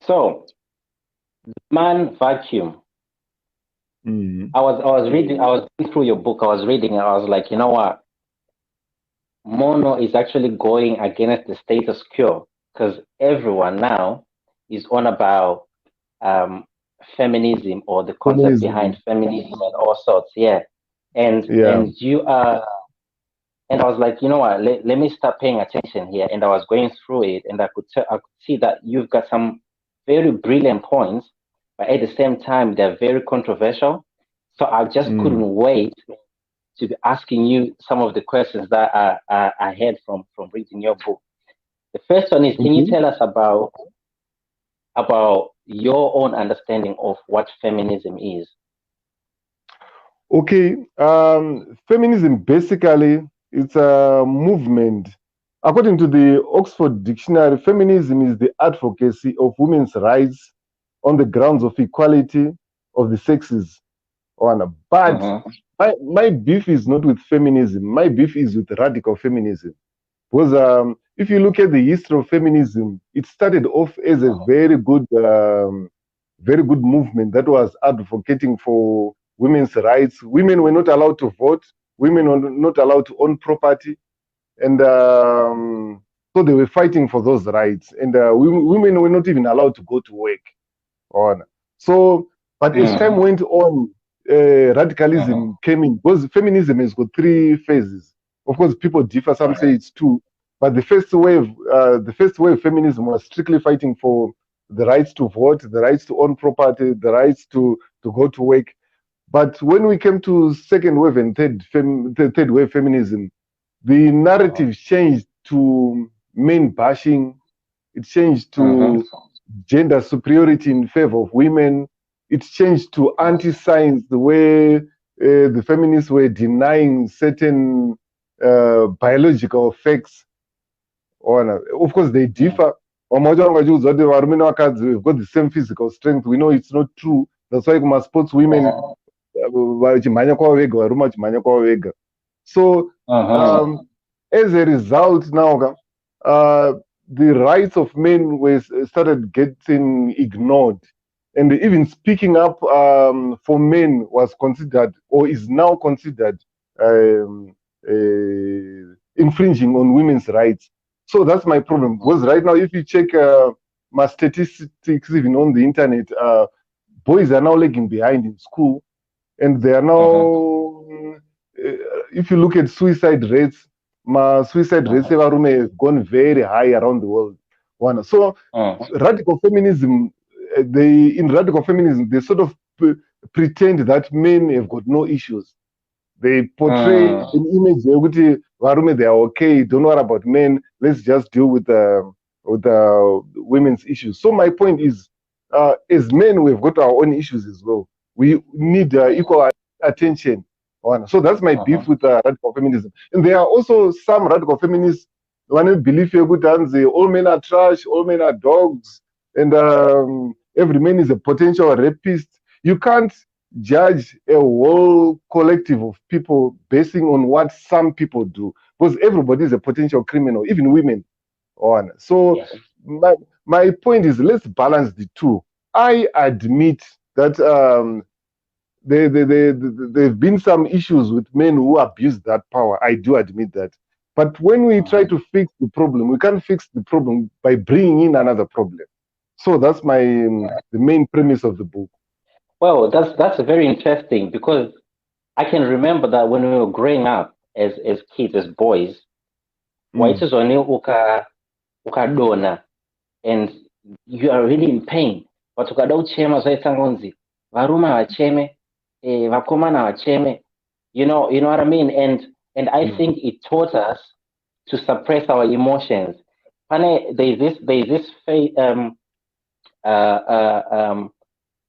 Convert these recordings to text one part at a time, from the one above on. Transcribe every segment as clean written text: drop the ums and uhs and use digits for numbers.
So, man vacuum. Mm. I was reading through your book. I was reading, and I was like, you know what? Mono is actually going against the status quo because everyone now is on about um, feminism or the concept behind Feminism. feminism and all sorts. Yeah, Yeah. and you are, and I was like, you know what? Let me start paying attention here. And I was going through it, and I could see that you've got some very brilliant points, but at the same time they're very controversial. So I just Mm. couldn't wait to be asking you some of the questions that I had from reading your book. The first one is, can you Okay. tell us about your own understanding of what feminism is? Okay. Feminism basically it's a movement. According to the Oxford Dictionary, feminism is the advocacy of women's rights on the grounds of equality of the sexes. But Mm-hmm. my beef is not with feminism. My beef is with radical feminism. Because if you look at the history of feminism, it started off as a very good movement that was advocating for women's rights. Women were not allowed to vote. Women were not allowed to own property, and so they were fighting for those rights. And women were not even allowed to go to work. On so, but as time Mm-hmm. went on, radicalism came in because feminism has got three phases. Of course, people differ. Some say it's two, but the first wave feminism was strictly fighting for the rights to vote, the rights to own property, the rights to go to work. But when we came to second wave and third wave feminism, the Mm-hmm. narrative changed to men bashing. It changed Mm-hmm. to gender superiority in favor of women. It changed to anti-science, the way the feminists were denying certain biological facts. Of course, they differ. Wamwacho vangachiudza kuti varume nevakadzi we've got the same physical strength. We know it's not true. That's why kuma-sports women vachimhanya kwavo vega, varume vachimhanya kwavo vega. So Mm-hmm. um, as a result now, the rights of men were started getting ignored, and even speaking up for men was considered or is now considered um, infringing on women's rights. So that's my problem. Because right now, if you check my statistics, even on the internet, boys are now lagging behind in school, and they are Mm-hmm. now. If you look at suicide rates, my suicide rates Mm-hmm. have gone very high around the world. One. So Mm-hmm. radical feminism, in radical feminism, they sort of pretend that men have got no issues. They portray an image that varume they are okay. Don't worry about men. Let's just deal with the women's issues. So my point is, as men, we've got our own issues as well. We need equal attention. So that's my beef Mm-hmm. with radical feminism. And there are also some radical feminists who believe all men are trash, all men are dogs, and every man is a potential rapist. You can't judge a whole collective of people basing on what some people do, because everybody is a potential criminal, even women. So Yes. my my point is, let's balance the two. I admit that there have been some issues with men who abuse that power. I do admit that. But when we try Mm-hmm. to fix the problem, we can't fix the problem by bringing in another problem. So that's my the main premise of the book. Well, that's very interesting because I can remember that when we were growing up as kids, as boys, Mm, waitezwane ukadona and you are really in pain. But ukada uchema zvaitanga kunzi varume havacheme, vakomana havacheme. You know what I mean? And I mm, think it taught us to suppress our emotions. Pane, there's this uh, uh, um,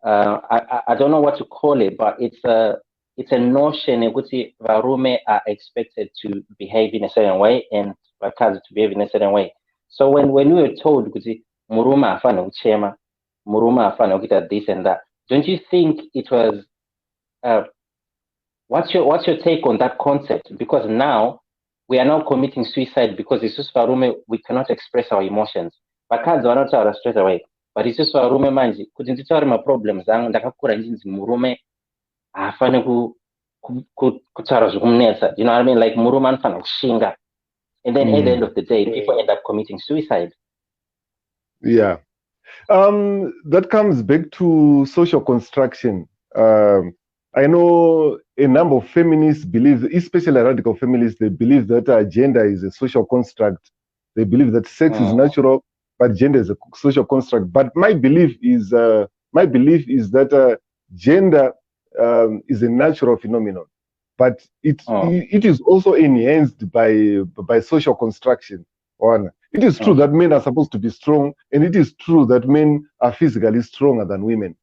I don't know what to call it, but it's a notion in which varume are expected to behave in a certain way and vakazi to behave in a certain way. So when we were told kuti murume afana kuchema, murume afana kuita this and that, don't you think it was uh, what's your take on that concept? Because now we are now committing suicide because it's just varume we cannot express our emotions. Vakazi vanotaura straight away. but isusu varume manje kuti nditaure maproblems angu ndakakura ndinzi murume haafani kutaura zvekumunetsa, you know what I mean, like murume anofanira kushinga, and then at the end of the day people end up committing suicide. Yeah. That comes back to social construction. I know a number of feminists believe, especially radical feminists, they believe that gender is a social construct. They believe that sex is natural, but gender is a social construct. But my belief is that gender is a natural phenomenon, but it is also enhanced by social construction. One, it is true that men are supposed to be strong, and it is true that men are physically stronger than women.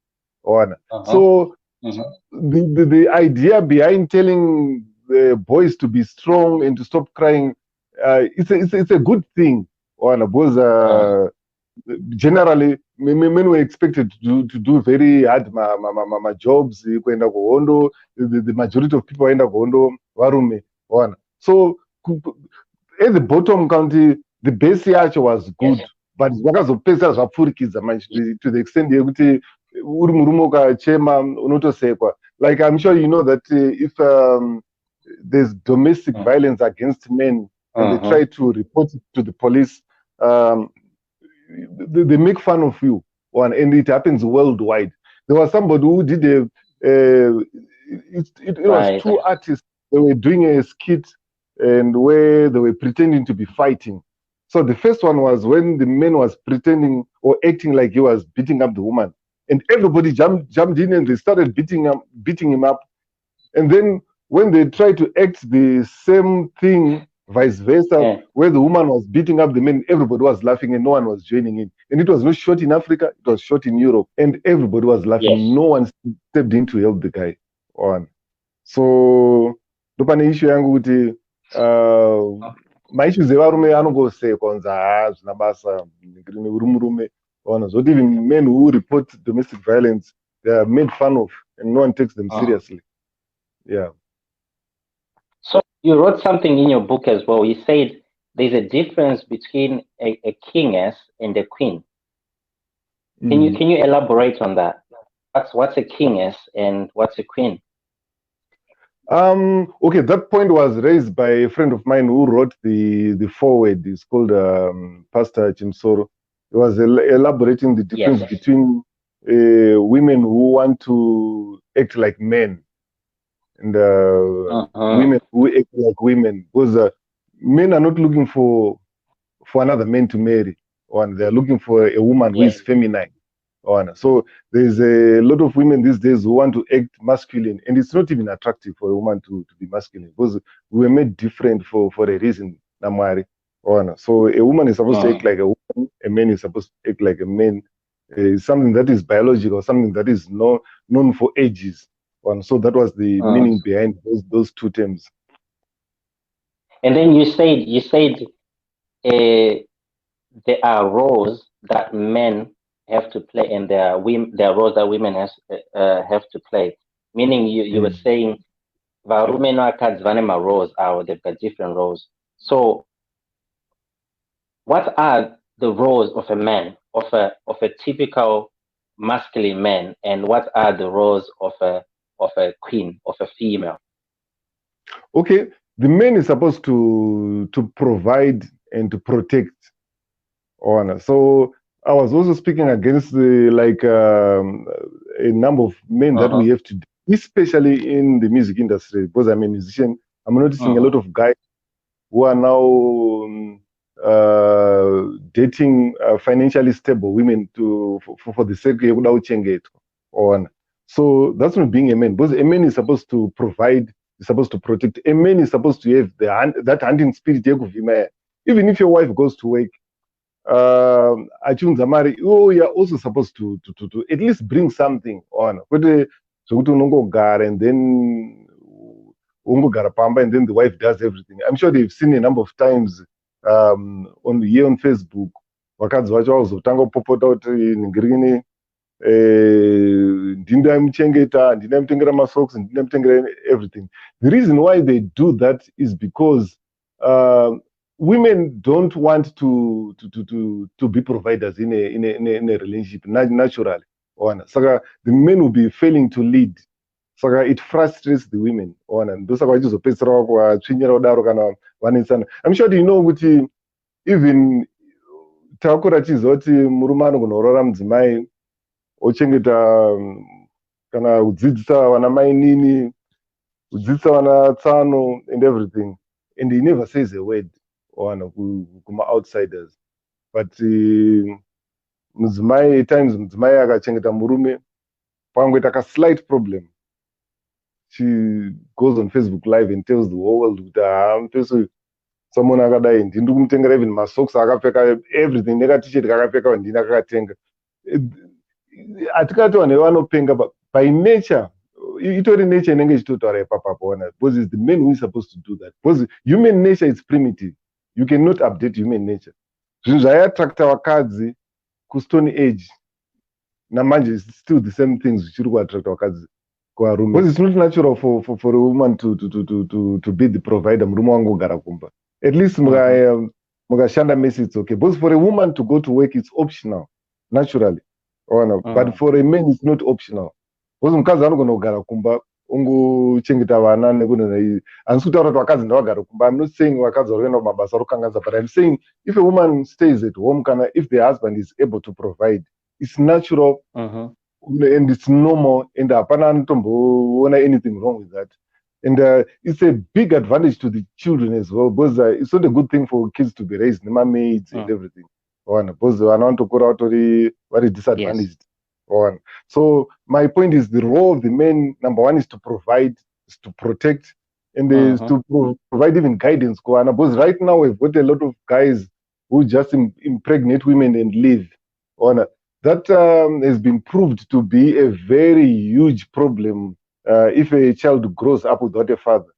One, so the idea behind telling boys to be strong and to stop crying, it's a good thing. One, because generally men were expected to do very hard jobs. The majority of people enda kuhondo varume. One, so at the bottom country, the base yacho was good, but vakazopesa zvapfurikidza manje to the extent yekuti uri murume ukachema unotosekwa. Like I'm sure you know that if there's domestic violence against men and they try to report it to the police, they make fun of you, one, and it happens worldwide. There was somebody who did it was two artists. They were doing a skit and where they were pretending to be fighting. So the first one was when the man was pretending or acting like he was beating up the woman, and everybody jumped in and they started beating him up. And then when they tried to act the same thing, vice versa, where the woman was beating up the man, everybody was laughing and no one was joining in. And it was not shot in Africa, it was shot in Europe, and everybody was laughing. No one stepped in to help the guy. One. So ndopane issue yangu kuti maissues evarume anongosekwa kunzi zvina basa uri murume. Zoti even men who report domestic violence, they are made fun of and no one takes them seriously. Yeah. So you wrote something in your book as well. You said there's a difference between a kingness and a queen. Can you elaborate on that? What's a kingness and what's a queen? Okay, that point was raised by a friend of mine who wrote the foreword. It's called Pastor Chimsoro. He was elaborating the difference between women who want to act like men and women who act like women. Because men are not looking for another man to marry. One, they are looking for a woman who is feminine. One. So there's a lot of women these days who want to act masculine, and it's not even attractive for a woman to be masculine because we were made different for a reason. Namari. So a woman is supposed to act like a woman, a man is supposed to act like a man. Something that is biological, something that is known for ages. So that was the meaning behind those two terms. And then you said there are roles that men have to play, and there are roles that women have to play. Meaning you were saying varume noakadzi vane roles are they've got different roles. So what are the roles of a man, of a typical masculine man, and what are the roles of a queen, of a female? Okay, the man is supposed to provide and to protect. So I was also speaking against a number of men that we have to do, especially in the music industry, because I'm a musician. I'm noticing a lot of guys who are now dating financially stable women for the sake of uchengeto. So that's not being a man, because a man is supposed to provide, is supposed to protect. A man is supposed to have that hunting spirit. Even if your wife goes to work, you're also supposed to at least bring something on. And then and then the wife does everything. I'm sure they've seen a number of times on Facebook, vakadzi vacho vazotanga kupopota kuti ningirine ndindamuchengeta, ndindamutengera masocks, ndindamutengera everything. The reason why they do that is because women don't want to be providers in a relationship naturally. Saka the men will be failing to lead. Saka it frustrates the women. Ndosaka vachizopedzisira kwatsvinyira kudaro kana vanesana. I'm sure you know kuti even takura tichiziva kuti murume anogona kurora mudzimai ochengeta kana kudzidzisa vana mai nini, kudzidzisa vana tsano and everything, and he never says a word kuma outsiders. But mudzimai at times mudzimai akachengeta murume pangoita ka slight problem, she goes on Facebook Live and tells the whole world kuti someone akadai ndiri kumutengera even masocks akapfeka everything neka-t-shirt kakapfeka ndini akakatenga. Hatikati vanhu vanopenga by nature, itori nature inenge ichitotaura ipapapo, because it's the men who is supposed to do that, because human nature is primitive. You cannot update human nature. Zvinhu zvaiattracta vakadzi kustone age namanje is still the same things zvichiri kuattracta vakadzi kuvarume, because it's not natural for a woman to be the provider, murume wangu kugara kumba. At least mukashanda mese it's okay, because for a woman to go to work it's optional naturally. But for a man it's not optional, because mukadzi anogona kugara kumba ungochengeta vana nekudai. Handisi kutaura kuti vakadzi ndavagara kumba. I'm not saying vakadzi vari kuenda kumabasa vari kukanganisa, but I'm saying if a woman stays at home, kana if the husband is able to provide, it's natural and it's normal, and hapana anotomboona anything wrong with that. And it's a big advantage to the children as well, because it's not a good thing for kids to be raised maids and everything, because vana vanotokura vatori vari disadvantaged. So my point is, the role of the men, number one, is to provide, is to protect, and is to provide even guidance. Because right now we've got a lot of guys who just impregnate women and leave. That has been proved to be a very huge problem if a child grows up without a father.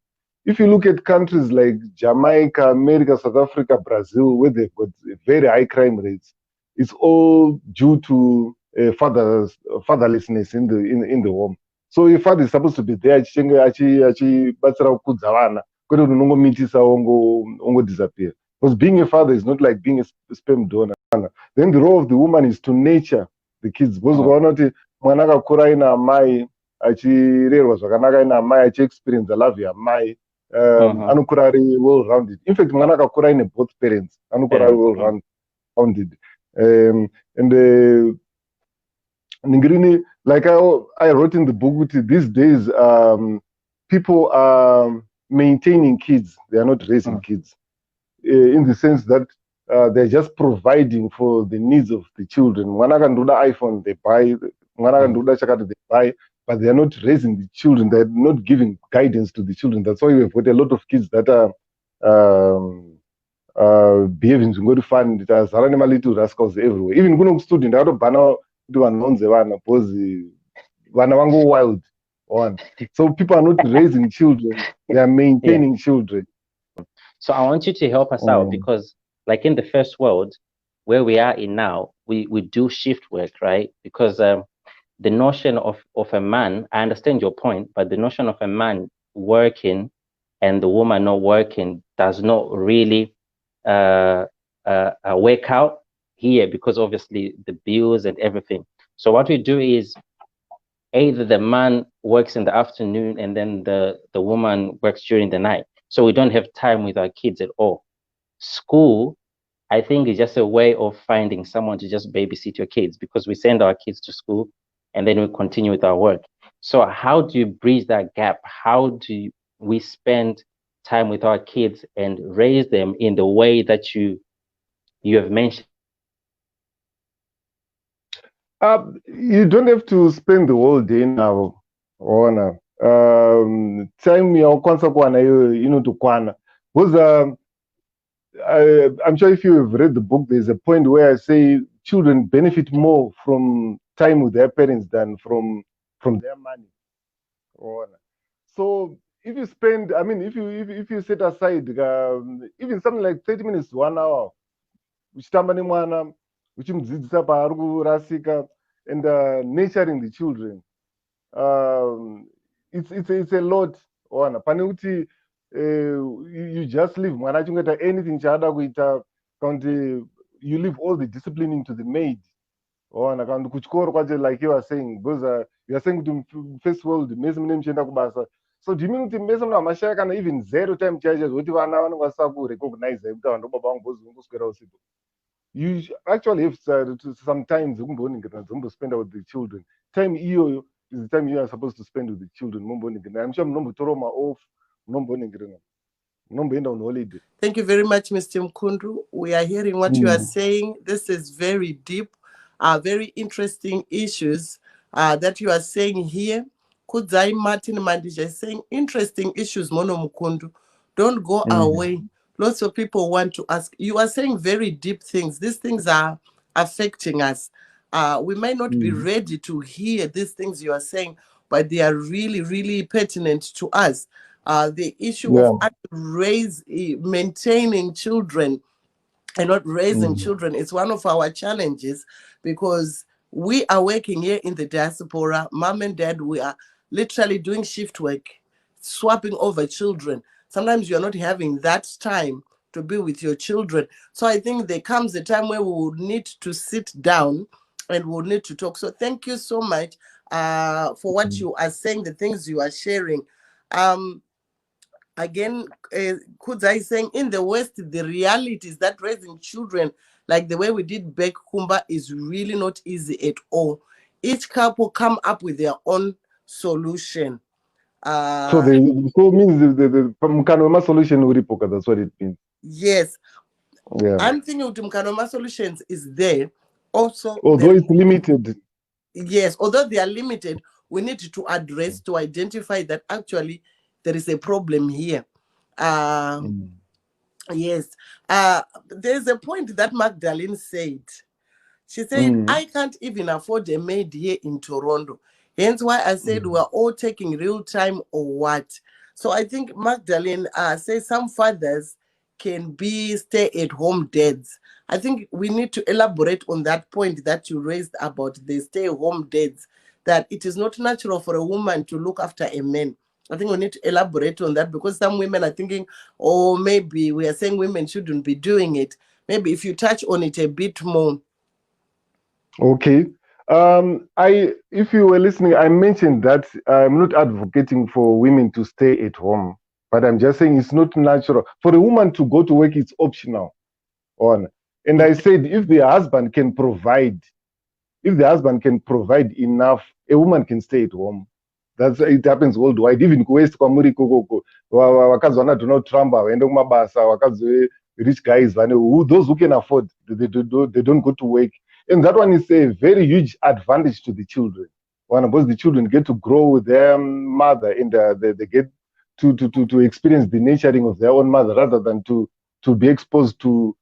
If you look at countries like Jamaica, America, South Africa, Brazil, where they've got very high crime rates, it's all due to fatherlessness in the home. So your father is supposed to be there achibatsira kukudza vana, kwete kuti unongomitisa ongo disappear. Because being a father is not like being a sperm donor. Then the role of the woman is to nurture the kids. Because ukaona kuti mwana akakura aina amai, achirerwa zvakanaka aina amai, achiexperience the love yaamai, anokura ari well rounded. In fact, mwana akakura aine both parents, anokura ari well rounded. And Ningirini, like I wrote in the book, these days people are maintaining kids, they are not raising kids, in the sense that they're just providing for the needs of the children. Mwana kandoda iPhone, they buy. Mwana kandoda chakati, they buy. But they are not raising the children. They're not giving guidance to the children. That's why we've got a lot of kids that are behaving good fun. It has my little rascals everywhere. Even kuno student, I don't ban do anonze vana because vana vango wild. So people are not raising children; they are maintaining children. So I want you to help us out, because, like in the first world, where we are in now, we do shift work, right? Because the notion of a man, I understand your point, but the notion of a man working and the woman not working does not really work out here, because obviously the bills and everything. So what we do is either the man works in the afternoon and then the woman works during the night. So we don't have time with our kids at all. School, I think, is just a way of finding someone to just babysit your kids, because we send our kids to school and then we continue with our work. So how do you bridge that gap? How do we spend time with our kids and raise them in the way that you have mentioned? You don't have to spend the whole day now. Time yaokwanisa kuwana inotokwana. Because I'm sure if you have read the book, there's a point where I say children benefit more from time with their parents than from their money. So if you spend, I mean, if you set aside even something like 30 minutes to 1 hour, uchitamba nemwana, uchimudzidzisa paari kurasika, and nurturing the children, it's a lot. Pane kuti you just leave mwana achingoita anything chaada kuita kuti you leave all the discipline into the maid. Ona kandi kuchikoro kwacho, like you are saying, because you are saying kuti first world mese mune muchienda kubasa. So do you mean kuti mese muna mashaya kana even zero time chaicho zvokuti vana vanokwanisa kurecognize kuti vanhu baba vangu bhozi vongoswera usiku? You actually have sometimes spend with the children. Time iyoyo is the time you are supposed to spend with the children. I'm sure munombotoroma off, munomboenda on holiday. Thank you very much, Mr. Mukundu. We are hearing what you are saying. This is very deep, very interesting issues that you are saying here. Kudzai Martin Mandija is saying interesting issues, Mono Mukundu. Don't go away. Lots of people want to ask. You are saying very deep things. These things are affecting us. We might not be ready to hear these things you are saying, but they are really, really pertinent to us. The issue of maintaining children and not raising children is one of our challenges, because we are working here in the diaspora. Mom and dad, we are literally doing shift work, swapping over children. Sometimes you're not having that time to be with your children. So I think there comes a time where we will need to sit down and we'll need to talk. So thank you so much for what you are saying, the things you are sharing. Again, Kudzai is saying in the West, the reality is that raising children like the way we did back Kumba is really not easy at all. Each couple come up with their own solution. So means the Mukanoma solution uripoka, that's what it means. Yes. Yeah. I'm thinking Mukanoma solutions is there. Also, although it's limited. Yes, although they are limited, we need to address, to identify that actually there is a problem here. Yes. There's a point that Magdalene said. She said, I can't even afford a maid here in Toronto. Hence why I said we're all taking real time or what. So I think Magdalene says some fathers can be stay-at-home dads. I think we need to elaborate on that point that you raised about the stay-at-home dads, that it is not natural for a woman to look after a man. I think we need to elaborate on that, because some women are thinking, oh, maybe we are saying women shouldn't be doing it. Maybe if you touch on it a bit more. Okay. If you were listening, I mentioned that I'm not advocating for women to stay at home, but I'm just saying it's not natural. For a woman to go to work, it's optional. And I said, if the husband can provide enough, a woman can stay at home. It happens worldwide. Even West Kwamuri Kokoko, wakazi wanatona tramba, waende kumabasa, wakazi rich guys, those who can afford, they don't go to work. And that one is a very huge advantage to the children. Because the children get to grow with their mother, and they get to experience the nurturing of their own mother, rather than to be exposed to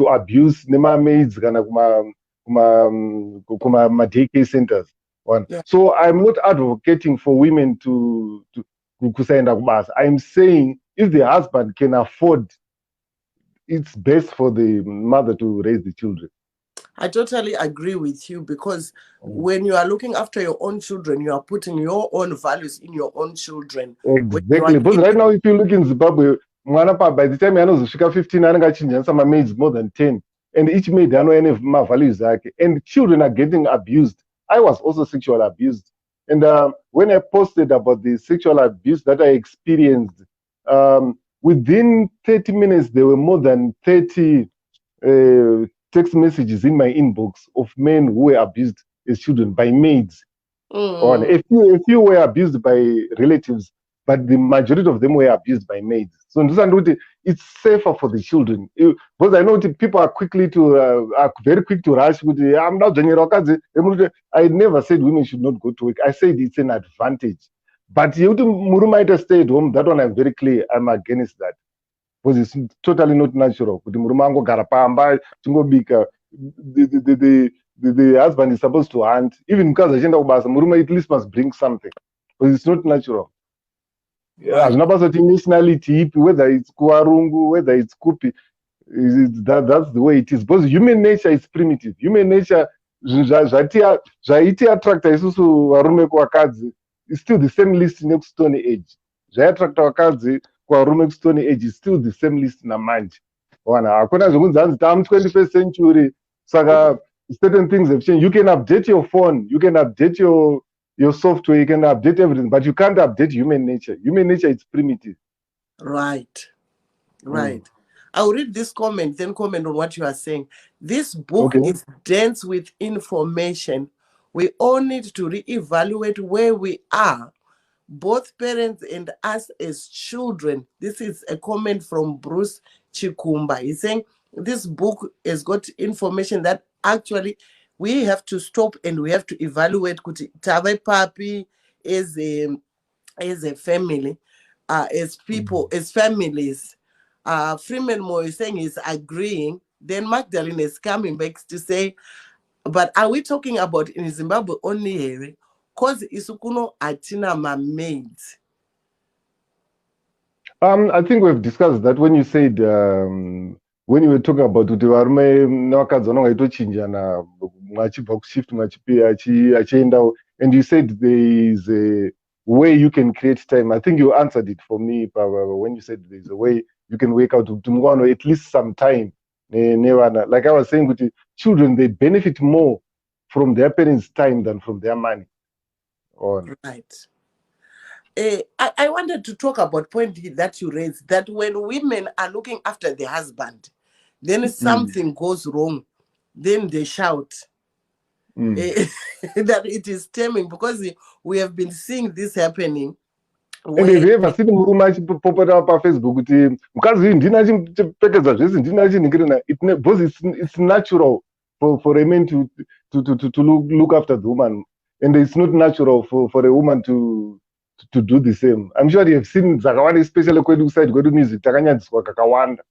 abuse. Nema maids kuma daycare centers. So I'm not advocating for women to kusenda kubasa. I'm saying if the husband can afford, it's best for the mother to raise the children. I totally agree with you, because when you are looking after your own children, you are putting your own values in your own children. Exactly. But right now, if you look in Zimbabwe, by the time I know 15, I know some maids more than 10. And each maid, I know any of my values. And children are getting abused. I was also sexually abused. And when I posted about the sexual abuse that I experienced, within 30 minutes, there were more than 30 text messages in my inbox of men who were abused as children by maids. A few were abused by relatives, but the majority of them were abused by maids. So it's safer for the children. Because I know people are very quick to rush. I'm not I never said women should not go to work. I said it's an advantage. But Muruma stay at home. That one I'm very clear. I'm against that. Because it's totally not natural. The husband is supposed to hunt. Even because Muruma at least must bring something. Because it's not natural. Nationality, whether it's Kuarungu, whether it's Kupi, that's the way it is. Because human nature is primitive. Human nature, attract is still the same list next Stone Age. Attract wakadzi kwarume kustone age is still the same list namanje. Wana hakuna zvekunzi hanzi tamu 21st century saka certain things have changed. You can update your phone, you can update your software, you can update everything, but you can't update human nature. Human nature is primitive. Right. I'll read this comment, then comment on what you are saying. This book is dense with information. We all need to reevaluate where we are, both parents and us as children. This is a comment from Bruce Chikumba. He's saying this book has got information that actually we have to stop and we have to evaluate kuti tave papi as a family, as people, as families. Freeman Moore is saying he's agreeing. Then Magdalene is coming back to say, but are we talking about in Zimbabwe only here? Because isukuno atina ma maids. I think we've discussed that when you said when you were talking about kuti varume nevakadzi vanongaitochinjana mwachibva kushift achienda, and you said there is a way you can create time. I think you answered it for me when you said there's a way you can wake out to at least some time. Like I was saying, with the children, they benefit more from their parents' time than from their money. Right. I wanted to talk about point that you raised, that when women are looking after the husband, then something goes wrong, then they shout that it is stemming, because we have been seeing this happening. And have you ever seen murume achipopota pafacebook kuti mukadzi ndina chipfekedzwa zvese ndina chinhingirina, because it's natural for a man to look after the woman, and it's not natural for a woman to do the same. I'm sure you have seen zakawanda, especially kwedu side kwedu music takanyadziswa kakawanda.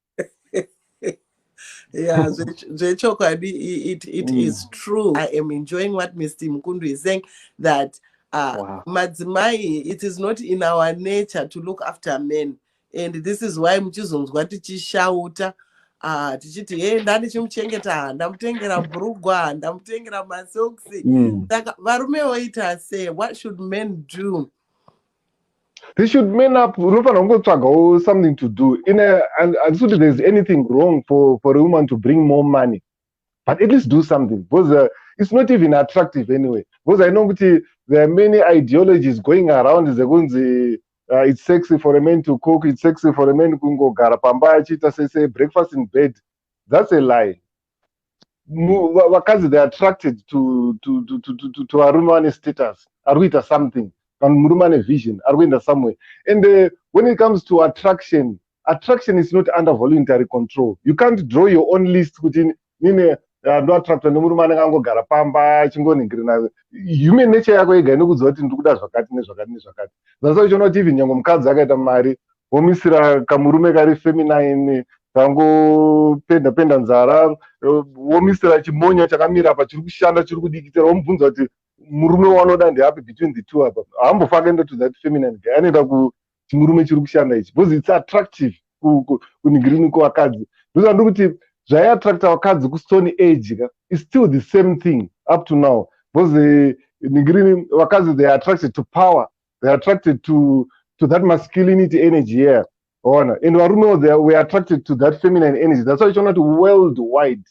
Yeah, it is true. I am enjoying what Mr. Mukundu is saying, that madzimai, it is not in our nature to look after men, and this is why muchizonzwa tichishauta tichiti hey, ndani chimuchengeta, ndamutengera bhurugwa, ndamutengera masoksi. Saka varume voita say, what should men do? They should man up. Something to do. And there's anything wrong for a woman to bring more money, but at least do something, because it's not even attractive anyway. Because I know there are many ideologies going around. It's sexy for a man to cook. It's sexy for a man to go garapamba chita say breakfast in bed. That's a lie. Wakazi, they're attracted to a woman status. Are something? And vision are going somewhere. And when it comes to attraction is not under voluntary control. You can't draw your own list within no attracted human nature yako yega inokudziva kuti ndikuda zvakati nezvakati nezvakati. That's why not even nyango mukadzi akaita mari womisira kamurume kari feminine kangopenda nzara, womisira chimonyo chakamira apa chiri kushanda chiri kudikitira, womubvunza kuti murume wanoda ndeapi between the two apa, haambofa kuenda to that feminine guy, anoenda kuchimurume chiri kushanda ichi, because it's attractive kuningirini kwavakadzi. Ndoda ndikuti zvaiattracta vakadzi kustone age is still the same thing up to now, because ningirini vakadzi, they are attracted to power, they are attracted to that masculinity energy here. And varume we are attracted to that feminine energy. That's why it's not worldwide.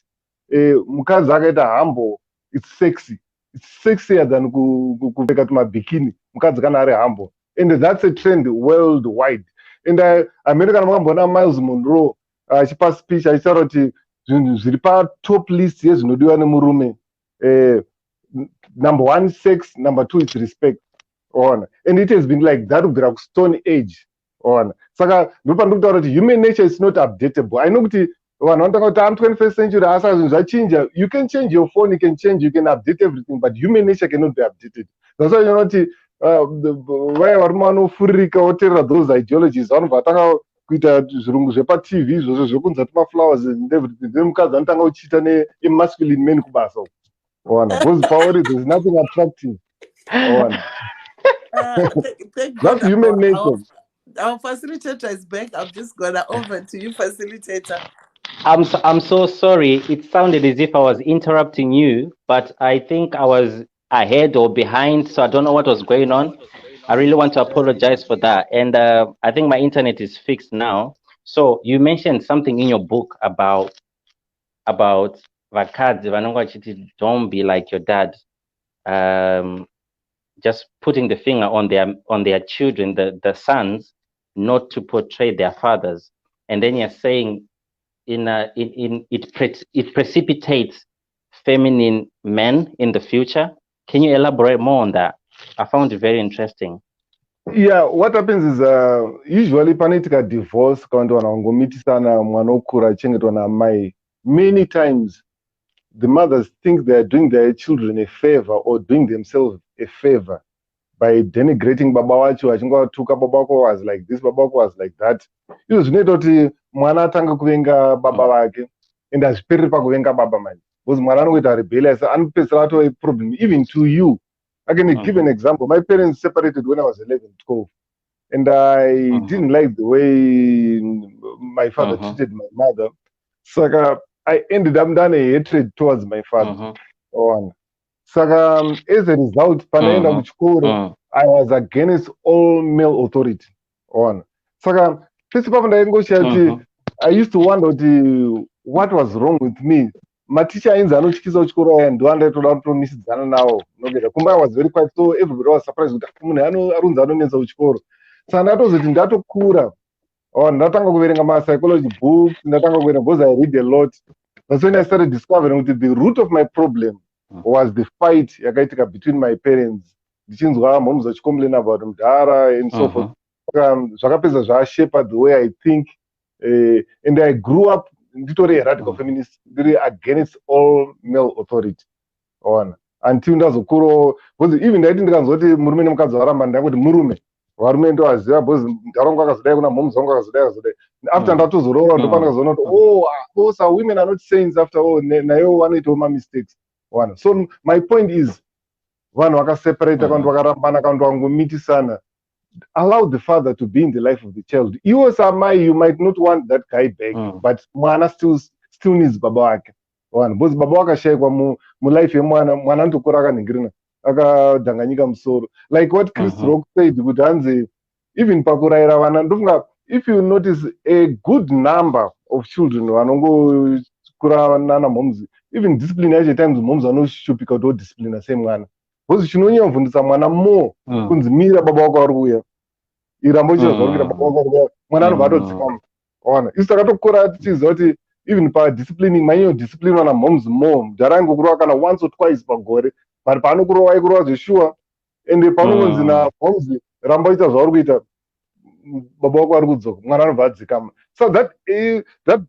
Mukadzi akaita humble, it's sexy. It's sexier than kupfeka tumabikini mukadzi kana ari humble, and that's a trend worldwide. And America makambona Miles Monroe achipa speech achitaura kuti zvinhu zviri patop list yezvinodiwa nemurume, number 1 sex, number 2 is respect. And it has been like that kubvira kustone age. Saka ndopa ndokutaura kuti human nature is not updatable. I know kuti vanhu vanotanga kuti I'm 21st century, asa zvinhu zvachinja. You can change your phone, you can update everything, but human nature cannot be updated. That's why you know kuti vaya varume vanofuririka voteerera those ideologies vanobva vatanga kuita zvirungu zvepa-TV izvozvo zvekunza tumaflowers and everything, then mukadzi anotanga uchiita nemasculine men kubasa, because pauri there's nothing attractive. That's human nature. Our facilitator is back. I'm just gonna over to you, facilitator. I'm so sorry. It sounded as if I was interrupting you, but I think I was ahead or behind, so I don't know what was going on. I really want to apologize for that. And I think my internet is fixed now. So you mentioned something in your book about vakadzi vanonga vachiti don't be like your dad. Just putting the finger on their children, the sons, not to portray their fathers. And then you're saying it precipitates feminine men in the future. Can you elaborate more on that? I found it very interesting. Yeah, what happens is usually panoitika divorce kana kuti vanhu vangomitisana mwana okura achengetwa namai. Many times the mothers think they are doing their children a favor or doing themselves a favor by denigrating baba vacho, achingatuka baba wako was like this, baba wako was like that. Izvo zvinoita kuti mwana atange kuvenga baba vake and hazvipereri pakuvenga baba mani, because mwana anongoita rebellious, anopedzisira atova a problem even to you. I can give an example. My parents separated when I was 11, 12. And I didn't like the way my father treated my mother. So I ended up done a hatred towards my father. So as a result, I was against all male authority. So I used to wonder what was wrong with me. Maticha ainzi anotyisa kuchikoro aya ndo andaitoda kutonisidzana nawo nogeda kumba. I was very quiet, so everybody was surprised kuti munhu arunzi anonetsa kuchikoro. Saka ndatozoti ndatokura ndatanga kuverenga ma-psychology books, ndatanga kuverenga because I read a lot. That's when I started discovering that the root of my problem was the fight yakaitika between my parents. Ndichinzwa mhomho zachicomplain about mudhara and so forth. Zvakapedza zvashape the way I think, and I grew up nditori a radical feminist, ndiri against all male authority. Until ndazokuro, because even ndaiti ndikanzoti murume nemukadzi varamba ndangoti murume varume ndo aziva, because ndaraunga akazodai kuna mhomho dzangu akazodai. After ndatozorora ndopandakazoona kuti so women are not saints after all, nayo vanoitawo ma-mistakes. So my point is, vanhu vakaseparate kana vakarambana kana vangomitisana, allow the father to be in the life of the child. You as a mai, you might not want that guy back, but mwana still needs baba wake. Because baba wake akashayikwa mu life yemwana, mwana anotokura akanhingirina akadhanganyika musoro. Like what Chris Rock said, kuti hanzi even pakuraira vana, ndofunga if you notice a good number of children vanongokura nana mhomzi, even discipline yacho times mhomzi anoshupika kuti odisciplina semwana. Because chinonyanyovhundisa mwana more kunzi mira baba wako ari kuuya, irambo chizvaurikuita baba wako ari kuuya, mwana anobva atodzikama. Isu takatokura tichiziva kuti even padisciplining manyanyodisciplinwa namhomzi more. Mudhara aingokurova kana once or twice pagore, but paanokurova aikurova zveshuwa, ende panongonzi namhomzi ramba uita zvauri kuita, baba wako ari kudzoka, mwana anobva adzikama. So that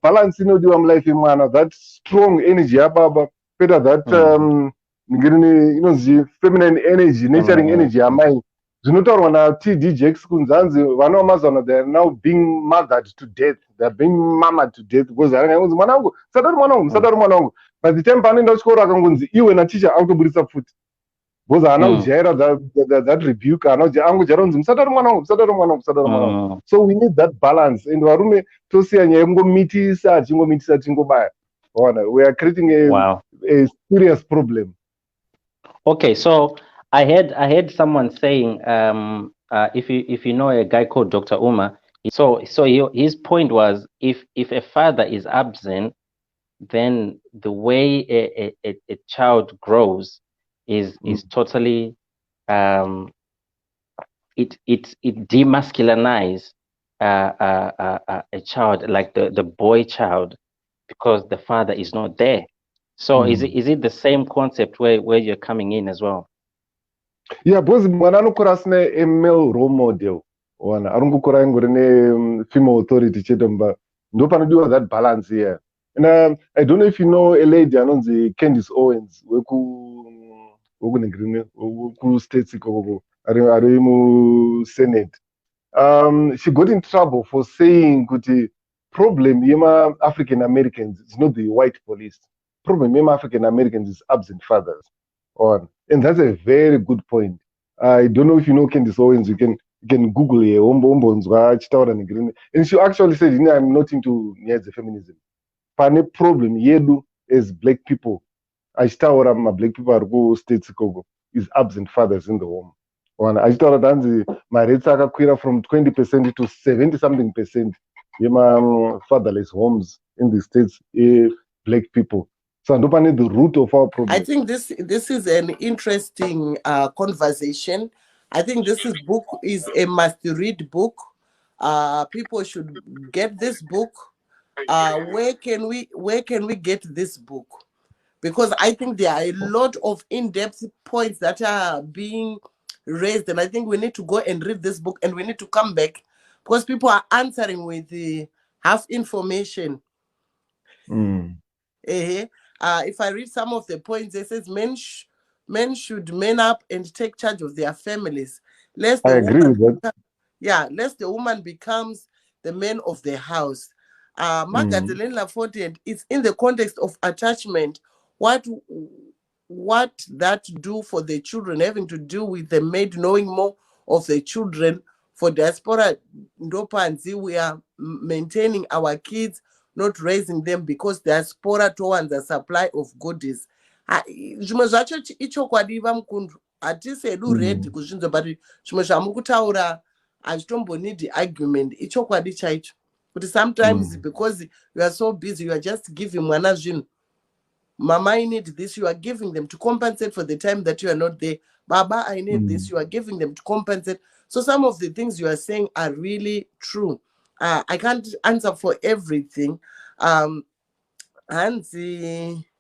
balance inodiwa mulife yemwana, that strong energy yababa, better that inonzi feminine energy, nurturing energy yamai. Zvinotaurwa naTD Jakes kunzi hanzi vana vamazana, they are now being mothered to death, they are being mamared to death, because akanzi mwanangu sadari mwanangu sadari mwanangu, by the time paanoenda kuchikoro akangonzi iwe naticha autoburitsa futi, because haana kujaira that rebuke, angojaira kunzi musadari mwanangu musadari mwanangu musadari mwanangu. So we need that balance, and varume tosiya nyaya yekungomitisa achingobaya. We are creating a serious problem. Okay, so I heard someone saying, if you know a guy called Dr. Uma, so his point was, if a father is absent, then the way a child grows is totally it demasculinizes a child, like the boy child, because the father is not there. So is it the same concept where you're coming in as well? Yeah, because mwana anokura asina a male role model, arongokura angori female authority chete mba, ndo panodiwa that balance here. And I don't know if you know a lady anonzi Candice Owens weku states ikoko ari mu Senate. She got in trouble for saying kuti problem yema African Americans is not the white police. Problem yema African Americans is absent fathers. And that's a very good point. I don't know if you know Candice Owens. You can Google here. And she actually said, I'm not into feminism. Pane problem yedu as black people. My black people are go states is absent fathers in the home. achitaura danzi maretsi akakwira from 20% to 70 something percent fatherless homes in the states, black people. So ndopane the root of our problem. I think this is an interesting conversation. I think this book is a must-read book. People should get this book. Where can we get this book? Because I think there are a lot of in-depth points that are being raised, and I think we need to go and read this book, and we need to come back because people are answering with half information. If I read some of the points, it says men should man up and take charge of their families. I agree with that. Lest the woman becomes the man of the house. Magdalene Laforte, it's in the context of attachment. What that do for the children, having to do with the maid knowing more of the children. For diaspora ndopanzi, we are maintaining our kids, not raising them, because diaspora towards the supply of goodies. Zvimwe zvacho ichokwadi Mukundu, hatisedu ready kuzvinzwa, but zvimwe zvamuri kutaura hazvitombonidi argument. Ichokwadi chaicho kuti sometimes because you are so busy, you are just giving mwana zvinhu. Mama, I need this, you are giving them to compensate for the time that you are not there. Baba, I need this, you are giving them to compensate. So some of the things you are saying are really true. I can't answer for everything. Auntie